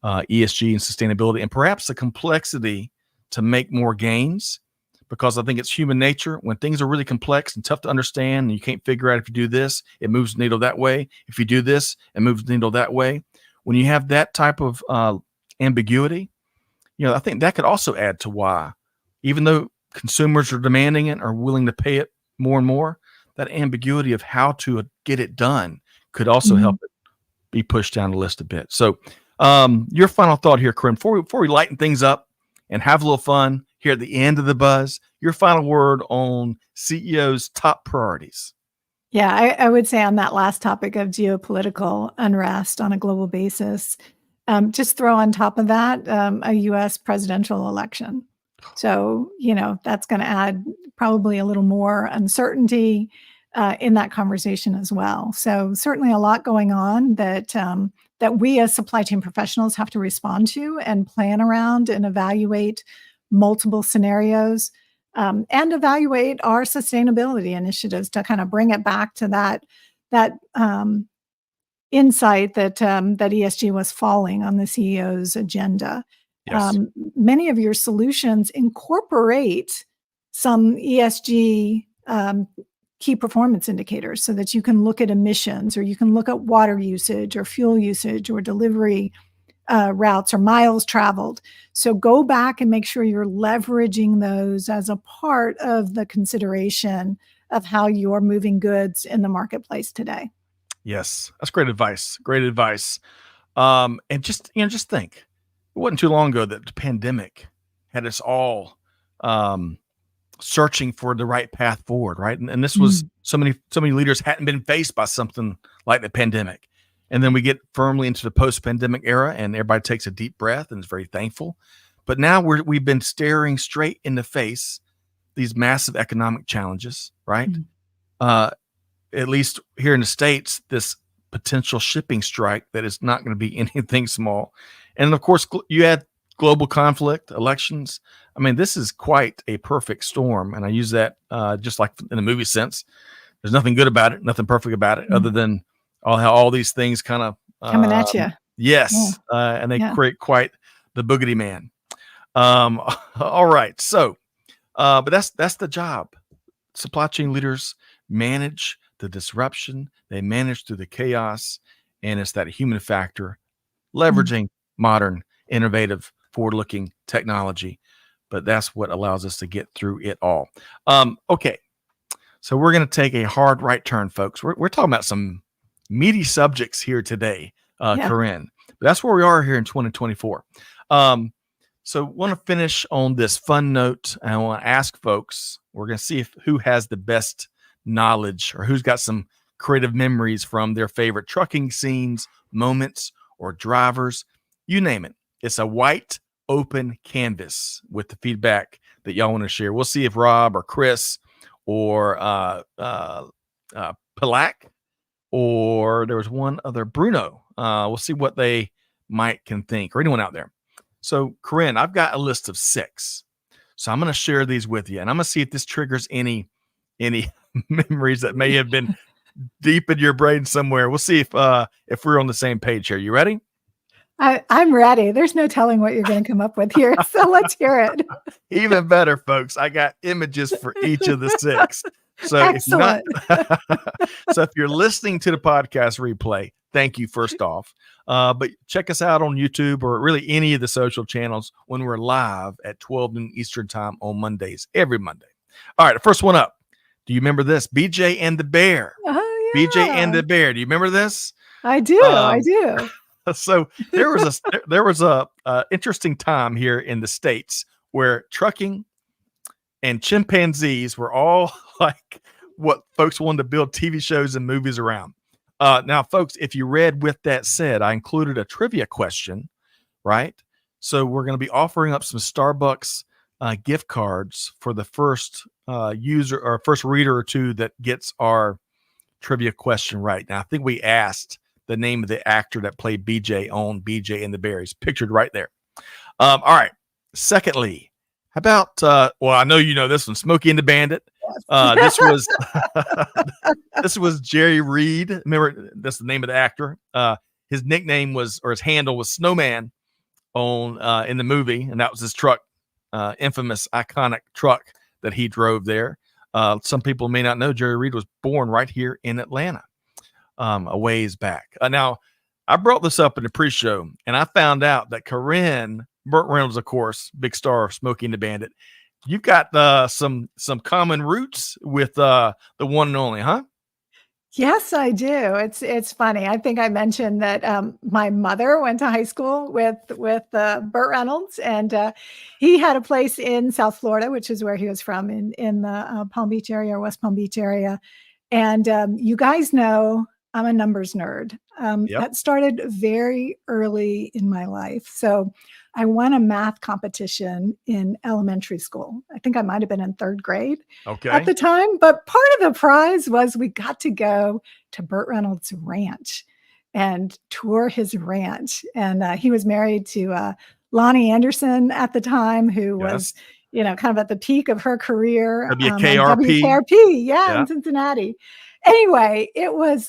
ESG and sustainability, and perhaps the complexity to make more gains, because I think it's human nature. When things are really complex and tough to understand, and you can't figure out if you do this, it moves the needle that way. If you do this, it moves the needle that way. When you have that type of ambiguity, I think that could also add to why, even though consumers are demanding it, are willing to pay it more and more, that ambiguity of how to get it done could also help it be pushed down the list a bit. So your final thought here, Karin, before we lighten things up and have a little fun here at the end of the buzz, your final word on CEO's top priorities. Yeah, I would say on that last topic of geopolitical unrest on a global basis, just throw on top of that a U.S. presidential election. So, that's going to add probably a little more uncertainty in that conversation as well. So, certainly a lot going on that we as supply chain professionals have to respond to and plan around and evaluate multiple scenarios and evaluate our sustainability initiatives to kind of bring it back to that insight that that ESG was falling on the CEO's agenda. Yes. Many of your solutions incorporate some ESG key performance indicators so that you can look at emissions, or you can look at water usage or fuel usage or delivery routes or miles traveled. So go back and make sure you're leveraging those as a part of the consideration of how you're moving goods in the marketplace today. Yes, that's great advice. Great advice. And just think, it wasn't too long ago that the pandemic had us all searching for the right path forward, right? And this was so many leaders hadn't been faced by something like the pandemic. And then we get firmly into the post-pandemic era, and everybody takes a deep breath and is very thankful. But now we've been staring straight in the face these massive economic challenges, right? At least here in the States, this potential shipping strike that is not going to be anything small. And of course, you add global conflict, elections. I mean, this is quite a perfect storm. And I use that just like in the movie sense. There's nothing good about it, nothing perfect about it, other than how all these things kind of coming at you. Yes. And they create quite the boogity man. All right. So, but that's the job. Supply chain leaders manage the disruption, they manage through the chaos, and it's that human factor, leveraging modern, innovative, forward-looking technology. But that's what allows us to get through it all. Okay, so we're going to take a hard right turn, folks. We're talking about some meaty subjects here today, Karin. But that's where we are here in 2024. So want to finish on this fun note. And I want to ask folks, we're going to see who has the best knowledge or who's got some creative memories from their favorite trucking scenes, moments, or drivers, you name it. It's a white open canvas with the feedback that y'all want to share. We'll see if Rob or Chris or Palak, or there was one other, Bruno. We'll see what they can think, or anyone out there. So, Karin, I've got a list of 6. So I'm going to share these with you, and I'm going to see if this triggers any memories that may have been deep in your brain somewhere. We'll see if we're on the same page here. You ready? I'm ready. There's no telling what you're going to come up with here. So let's hear it. Even better, folks. I got images for each of the 6. So excellent. If you're listening to the podcast replay, thank you first off. But check us out on YouTube or really any of the social channels when we're live at 12 noon Eastern time on Mondays, every Monday. All right, the first one up. Do you remember this? BJ and the Bear. Oh, yeah. BJ and the Bear. Do you remember this? I do. I do. So there was a interesting time here in the States where trucking and chimpanzees were all like what folks wanted to build TV shows and movies around. Now, folks, if you read With That Said, I included a trivia question, right? So we're going to be offering up some Starbucks gift cards for the first user or first reader or two that gets our trivia question right. Now, I think we asked the name of the actor that played BJ on BJ and the Bear. He's pictured right there. All right. Secondly, how about, well, I know you know this one, Smokey and the Bandit. This was Jerry Reed. Remember, that's the name of the actor. His nickname was, or his handle was Snowman on in the movie, and that was his truck, infamous, iconic truck that he drove there. Some people may not know Jerry Reed was born right here in Atlanta, a ways back. Now, I brought this up in the pre-show, and I found out that Karin, Burt Reynolds, of course, big star of Smokey and the Bandit. You've got some common roots with the one and only, huh? Yes, I do. It's funny. I think I mentioned that my mother went to high school with Burt Reynolds, and he had a place in South Florida, which is where he was from, in the Palm Beach area or West Palm Beach area. And you guys know I'm a numbers nerd. Yep. That started very early in my life. So I won a math competition in elementary school. I think I might have been in 3rd grade at Okay. the time. But part of the prize was we got to go to Burt Reynolds' ranch and tour his ranch. And he was married to Lonnie Anderson at the time, who was, Yes. kind of at the peak of her career on WKRP. WKRP, Yeah. in Cincinnati. Anyway, it was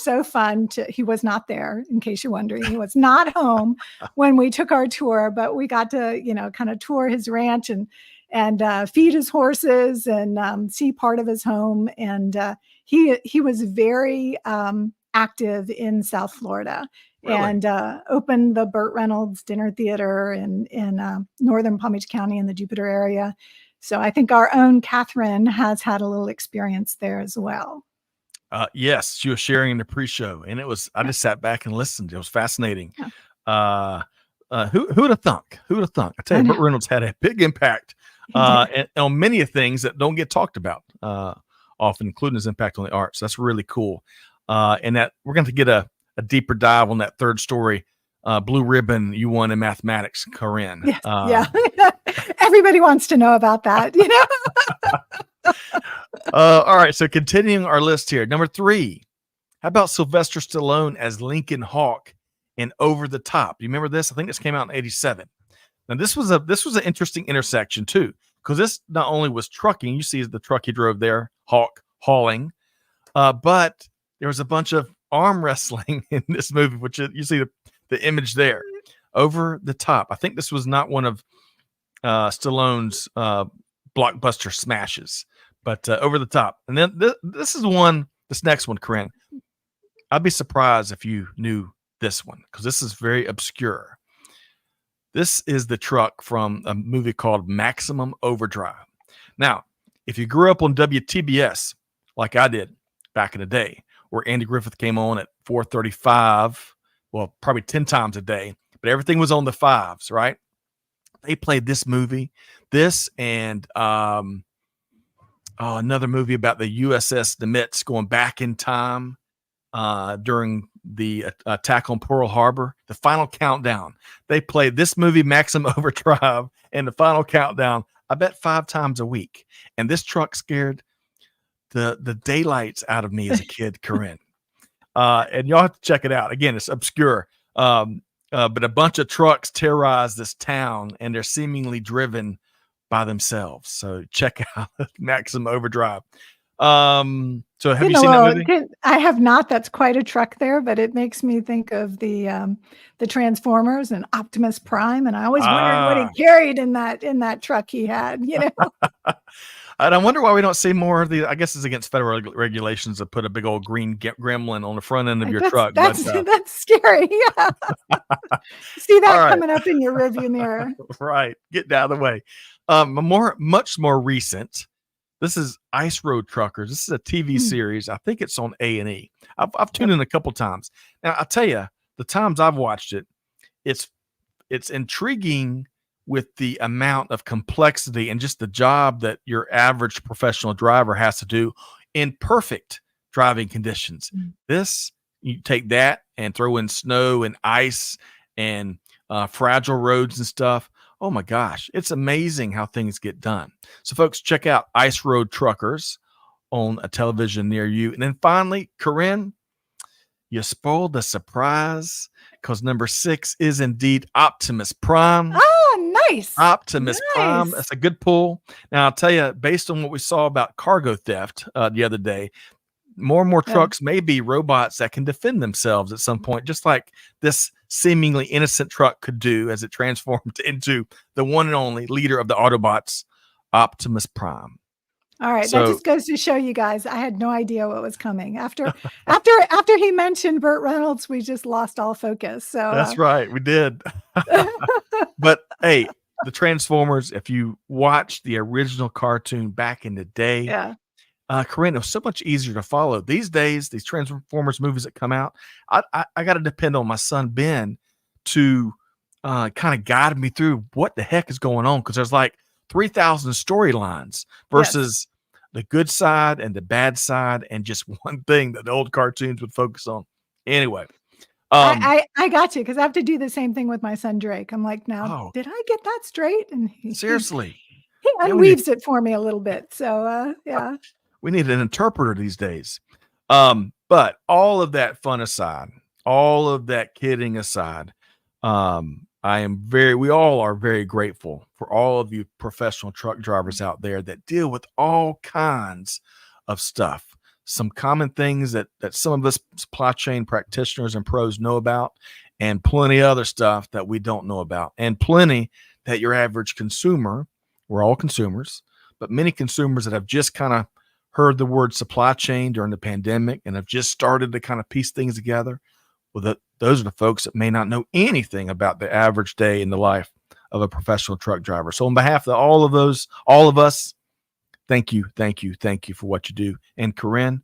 so fun he was not there, in case you're wondering. He was not home when we took our tour, but we got to, kind of tour his ranch and feed his horses and see part of his home. And he was very active in South Florida. Really? And opened the Burt Reynolds Dinner Theater in northern Palm Beach County in the Jupiter area. So I think our own Karin has had a little experience there as well. Yes, she was sharing in the pre-show, and I just sat back and listened. It was fascinating. Yeah. Who would have thunk? Who would have thunk? I tell you, Burt Reynolds had a big impact and on many things that don't get talked about often, including his impact on the arts. That's really cool. And that we're going to get a deeper dive on that 3rd story. Blue ribbon you won in mathematics, Karin. Yeah. Everybody wants to know about that, All right, so continuing our list here. Number 3, how about Sylvester Stallone as Lincoln Hawk in Over the Top? You remember this? I think this came out in 87. Now this was an interesting intersection too, because this not only was trucking, you see the truck he drove there, Hawk hauling, but there was a bunch of arm wrestling in this movie, which you see the image there. Over the Top. I think this was not one of Stallone's blockbuster smashes, but Over the Top. And then this next one, Karin, I'd be surprised if you knew this one, because this is very obscure. This is the truck from a movie called Maximum Overdrive. Now, if you grew up on WTBS, like I did back in the day, where Andy Griffith came on at 4:35, well, probably 10 times a day, but everything was on the 5s, right? They played this movie, and another movie about the USS Nimitz going back in time during the attack on Pearl Harbor, the Final Countdown. They played this movie, Maximum Overdrive, and the Final Countdown, I bet 5 times a week. And this truck scared the daylights out of me as a kid, Karin. And y'all have to check it out. Again, it's obscure. But a bunch of trucks terrorize this town, and they're seemingly driven by themselves. So check out Maximum Overdrive. So have you seen that movie? I have not. That's quite a truck there, but it makes me think of the Transformers and Optimus Prime, and I always wondered what he carried in that truck he had. And I wonder why we don't see more of the. I guess it's against federal regulations to put a big old green gremlin on the front end of your truck. That's scary. Yeah. See that coming up in your rearview mirror. Right. Get out of the way. Much more recent. This is Ice Road Truckers. This is a TV series. I think it's on A&E. I've tuned in a couple times. Now, I'll tell you, the times I've watched it, it's intriguing with the amount of complexity and just the job that your average professional driver has to do in perfect driving conditions. This, you take that and throw in snow and ice and fragile roads and stuff. Oh my gosh, it's amazing how things get done. So folks, check out Ice Road Truckers on a television near you. And then finally, Karin, you spoiled the surprise, because number 6 is indeed Optimus Prime. Oh, nice. Optimus Prime. That's a good pull. Now, I'll tell you, based on what we saw about cargo theft the other day, more and more trucks may be robots that can defend themselves at some point, just like this seemingly innocent truck could do as it transformed into the one and only leader of the Autobots, Optimus Prime. All right, that just goes to show you guys, I had no idea what was coming. After he mentioned Burt Reynolds, we just lost all focus. So that's right, we did. But hey, the Transformers, if you watch the original cartoon back in the day, Karin, it was so much easier to follow. These days, these Transformers movies that come out, I got to depend on my son Ben to kind of guide me through what the heck is going on, because there's like 3,000 storylines versus the good side and the bad side, and just one thing that the old cartoons would focus on. Anyway, I got you because I have to do the same thing with my son Drake. I'm like, now, oh, did I get that straight? And seriously, he yeah, unweaves it for me a little bit. So yeah. we need an interpreter these days. But all of that fun aside, all of that kidding aside, we all are very grateful for all of you professional truck drivers out there that deal with all kinds of stuff. Some common things that some of us supply chain practitioners and pros know about, and plenty other stuff that we don't know about, and plenty that your average consumer, we're all consumers, but many consumers that have just kind of heard the word supply chain during the pandemic and have just started to kind of piece things together. Well, those are the folks that may not know anything about the average day in the life of a professional truck driver. So on behalf of all of us, thank you for what you do. And Karin,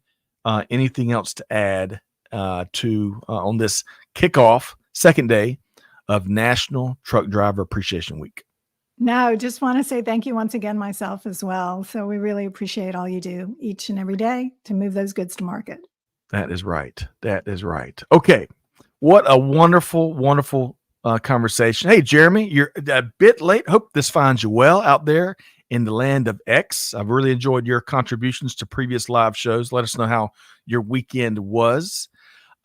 anything else to add on this kickoff second day of National Truck Driver Appreciation Week? No, just want to say thank you once again myself as well. So we really appreciate all you do each and every day to move those goods to market. That is right. Okay. What a wonderful conversation. Hey, Jeremy, you're a bit late. Hope this finds you well out there in the land of X. I've really enjoyed your contributions to previous live shows. Let us know how your weekend was.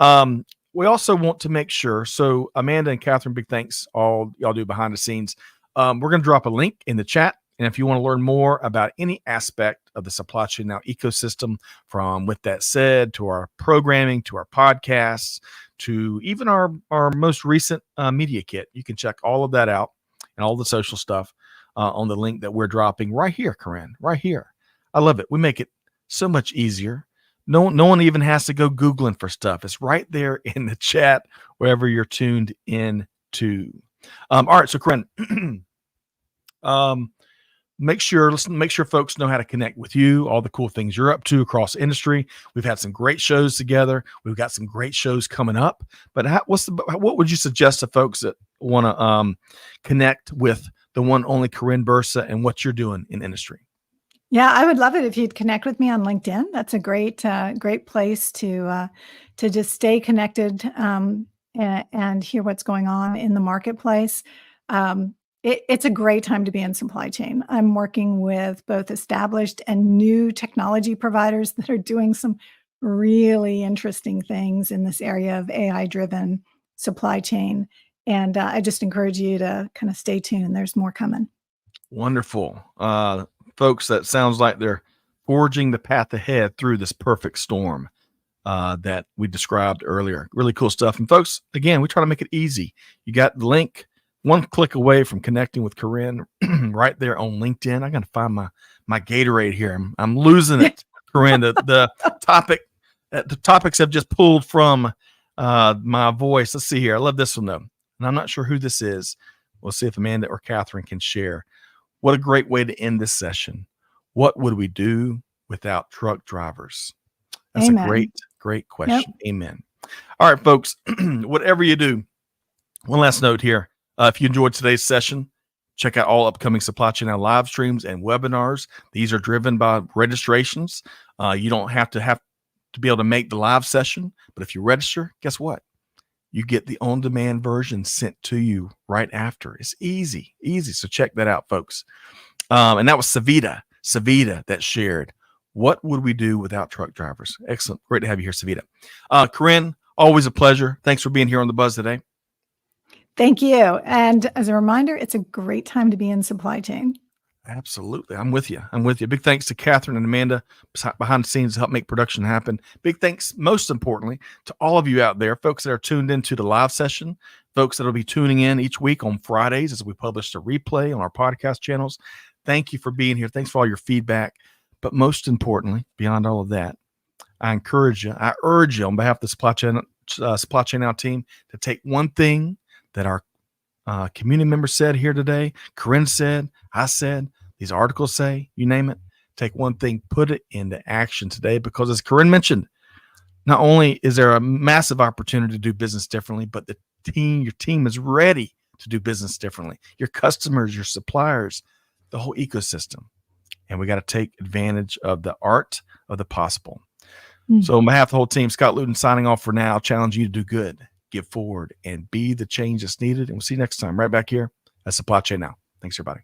We also want to make sure. So Amanda and Catherine, big thanks all y'all do behind the scenes. We're going to drop a link in the chat. And if you want to learn more about any aspect of the Supply Chain Now ecosystem, from With That Said to our programming, to our podcasts, to even our most recent media kit, you can check all of that out and all the social stuff on the link that we're dropping right here, Karin, right here. I love it. We make it so much easier. No one even has to go Googling for stuff. It's right there in the chat, wherever you're tuned in to. All right, so Karin, make sure folks know how to connect with you, all the cool things you're up to across the industry. We've had some great shows together. We've got some great shows coming up. But what would you suggest to folks that want to connect with the one only Karin Bursa and what you're doing in industry? Yeah, I would love it if you'd connect with me on LinkedIn. That's a great place to just stay connected and hear what's going on in the marketplace. It's a great time to be in supply chain. I'm working with both established and new technology providers that are doing some really interesting things in this area of AI-driven supply chain. And I just encourage you to kind of stay tuned. There's more coming. Wonderful. Folks, that sounds like they're forging the path ahead through this perfect storm that we described earlier. Really cool stuff. And folks, again, we try to make it easy. You got the link one click away from connecting with Karin right there on LinkedIn. I got to find my Gatorade here. I'm losing it, Karin. The topics have just pulled from my voice. Let's see here. I love this one, though. And I'm not sure who this is. We'll see if Amanda or Catherine can share. What a great way to end this session. What would we do without truck drivers? That's Amen. A great question. Yep. Amen. All right, folks, whatever you do, one last note here. If you enjoyed today's session, check out all upcoming Supply Chain Now live streams and webinars. These are driven by registrations. You don't have to be able to make the live session, but if you register, guess what? You get the on-demand version sent to you right after. It's easy. So check that out, folks. And that was Savita that shared. What would we do without truck drivers? Excellent. Great to have you here, Savita. Karin, always a pleasure. Thanks for being here on The Buzz today. Thank you. And as a reminder, it's a great time to be in supply chain. Absolutely. I'm with you. Big thanks to Catherine and Amanda behind the scenes to help make production happen. Big thanks, most importantly, to all of you out there, folks that are tuned into the live session, folks that will be tuning in each week on Fridays as we publish the replay on our podcast channels. Thank you for being here. Thanks for all your feedback. But most importantly, beyond all of that, I urge you on behalf of the Supply Chain Now team to take one thing that our community members said here today, Karin said, I said, these articles say, you name it, take one thing, put it into action today, because as Karin mentioned, not only is there a massive opportunity to do business differently, but your team is ready to do business differently. Your customers, your suppliers, the whole ecosystem. and we got to take advantage of the art of the possible. Mm. So on behalf of the whole team, Scott Luton signing off for now. Challenge you to do good, give forward, and be the change that's needed. And we'll see you next time right back here at Supply Chain Now. Thanks, everybody.